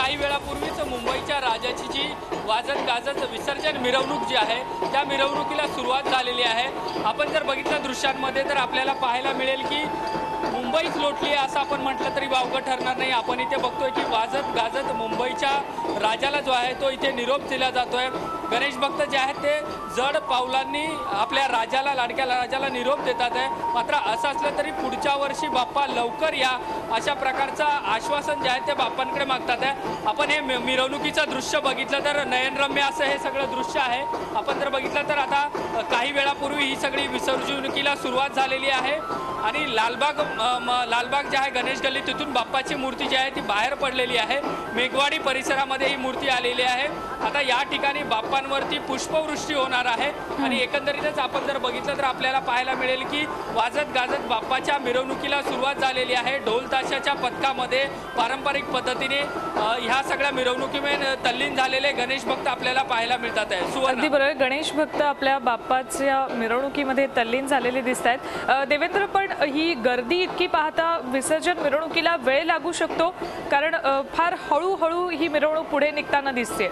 काही वेळापूर्वीच मुंबईच्या राजाची जी वाजत गाजत विसर्जन मिरवणूक जी आहे त्या मिरवणुकीला सुरुवात झालेली आहे। आपण जर बघितलं दृश्यांमध्ये तर आपल्याला पाहायला मिळेल की मुंबईच लोटली आहे असं आपण म्हटलं तरी वावगं ठरणार नाही। आपण इथे बघतोय की वाजत गाजत मुंबईच्या राजाला जो आहे तो इथे निरोप दिला जातोय। गणेश भक्त जे आहेत ते जड पावलांनी आपल्या राजाला लाडक्या राजाला निरोप देतात आहे। मात्र असं असलं तरी पुढच्या वर्षी बाप्पा लवकर या अशा प्रकारचं आश्वासन जे आहे ते बाप्पांकडे मागतात आहे। आपण हे मिरवणुकीचं दृश्य बघितलं तर नयनरम्य असं हे सगळं दृश्य आहे। आपण जर बघितलं तर आता काही वेळापूर्वी ही सगळी विसर्जनुकीला सुरुवात झालेली आहे आणि लालबाग जे आहे गणेश गल्ली तिथून बाप्पाची मूर्ती जी आहे ती बाहेर पडलेली आहे। मेघवाडी परिसरामध्ये ही मूर्ती आलेली आहे। आता या ठिकाणी बाप्पांवरती पुष्पवृष्टी होणार आहे आणि एकंदरीतच आपण जर बघितलं तर आपल्याला पाहायला मिळेल की वाजत गाजत बाप्पाच्या मिरवणुकीला सुरुवात झालेली आहे। ढोल ताशाच्या पथकामध्ये पारंपरिक पद्धतीने ह्या सगळ्या मिरवणुकीमध्ये तल्लीन झालेले गणेश भक्त आपल्याला पाहायला मिळतात आहे। अगदी बरोबर, गणेश भक्त आपल्या बाप्पाच्या मिरवणुकीमध्ये तल्लीन झालेले दिसत आहेत। देवेंद्र, पण ही गर्दी इतकी पाहता विसर्जन मिरवणुकीला वेळ लागू शकतो, कारण फार हळूहळू ही मिरवणूक पुढे निघताना दिसते।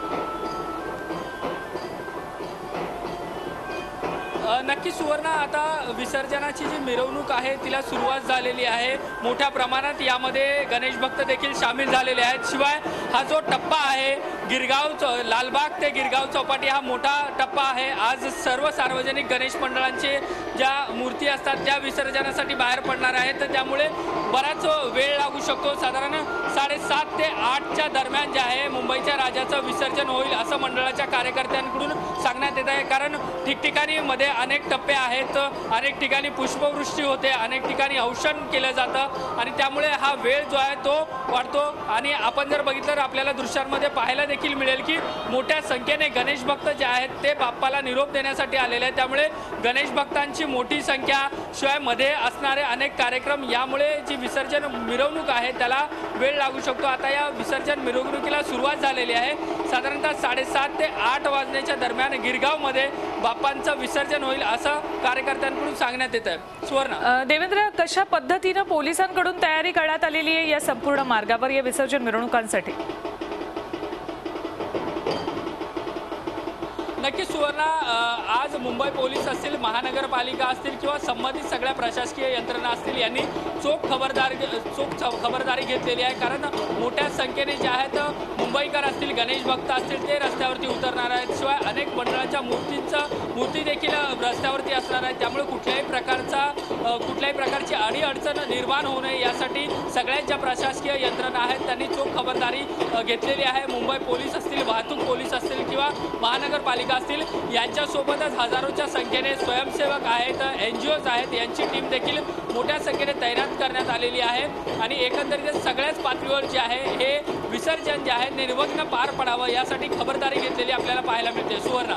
नक्की सुवर्ण, आता विसर्जनाची जी मिरवणूक आहे तिला सुरुवात झालेली आहे। मोठ्या प्रमाणात यामध्ये गणेश भक्त देखील सामील झालेले आहेत। शिवाय हा जो टप्पा आहे गिरगाव लालबाग ते गिरगाव चौपाटी हा मोठा टप्पा आहे। आज सर्व सार्वजनिक गणेश मंडळांचे ज्या मूर्ती असतात त्या विसर्जनासाठी बाहेर पडणार आहेत, त्यामुळे बराच वेळ लागू शकतो। साधारण 7:30 ते 8च्या दरम्यान जे आहे मुंबईच्या राजाचं विसर्जन होईल असं मंडळाच्या कार्यकर्त्यांकडून सांगण्यात येत आहे। कारण ठिकठिकाणी मध्ये अनेक टप्पे आहेत, अनेक ठिकाणी पुष्पवृष्टी होते, अनेक ठिकाणी औषण केलं जातं आणि त्यामुळे हा वेळ जो आहे तो वाढतो। आणि आपण जर बघितलं तर आपल्याला दृश्यांमध्ये पाहायला देखील मिळेल की मोठ्या संख्येने गणेश भक्त जे आहेत ते बाप्पाला निरोप देण्यासाठी आलेले आहेत। त्यामुळे गणेश भक्तांची मोठी संख्या, शिवाय मध्ये असणारे अनेक कार्यक्रम, यामुळे जी विसर्जन मिरवणूक आहे त्याला वेळ लागू शकतो। आता या विसर्जन मिरवणुकीला सुरुवात झालेली आहे। साधारणतः 7:30 ते 8 वाजण्याच्या दरम्यान गिरगावमध्ये बाप्पांचं विसर्जन होईल असं कार्यकर्त्यांकडून सांगण्यात येत आहे। सुवर्ण, देवेंद्र, कशा पद्धतीने पोलिसांकडून तयारी करण्यात आलेली आहे या संपूर्ण मार्गावर या विसर्जन मिरवणुकांसाठी? नक्की सुवर्ण, आज मुंबई पोलीस असतील, महानगरपालिका असतील किंवा संबंधित सगळ्या प्रशासकीय यंत्रणा असतील यांनी चोख खबरदारी घेतलेली आहे। कारण मोठ्या संख्येने जे आहेत मुंबईकर असतील, गणेश भक्त असतील ते रस्त्यावरती उतरणार आहेत। शिवाय अनेक मंडळाच्या मूर्ती देखील रस्त्यावरती असणार आहेत। त्यामुळे कुठल्याही प्रकारची अडीअडचण निर्माण होऊ नये यासाठी सगळ्यात ज्या प्रशासकीय यंत्रणा आहेत त्यांनी चोख खबरदारी घेतलेली आहे। मुंबई पोलीस असतील, वाहतूक पोलीस असतील किंवा महानगरपालिका असतील, यांच्यासोबतच हजारोच्या संख्येने स्वयंसेवक आहेत, NGOज आहेत, यांची टीम देखील मोठ्या संख्येने तैनात करण्यात आलेली आहे। आणि एकंदरीत सगळ्याच पातळीवर जे आहे हे विसर्जन जे आहे निर्विघ्न पार पडावं यासाठी खबरदारी घेतलेली आपल्याला पाहायला मिळते। सुवर्ण,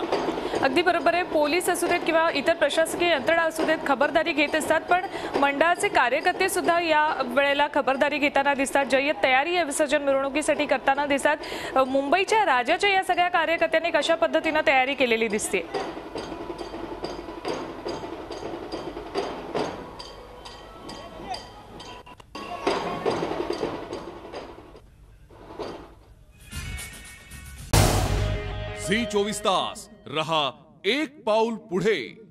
अगदी बरोबर आहे, पोलीस असू देत किंवा इतर प्रशासकीय यंत्रणा असू देत खबरदारी घेत असतात, पण मंडळाचे कार्यकर्ते सुद्धा या वेळेला खबरदारी घेताना दिसतात, जय्यत तयारी या विसर्जन मिरवणुकीसाठी करताना दिसतात। मुंबईच्या राजाच्या या सगळ्या कार्यकर्त्यांनी कशा पद्धतीने तयारी केलेली दिसते? झी 24 तास रहा एक पाऊल पुढे।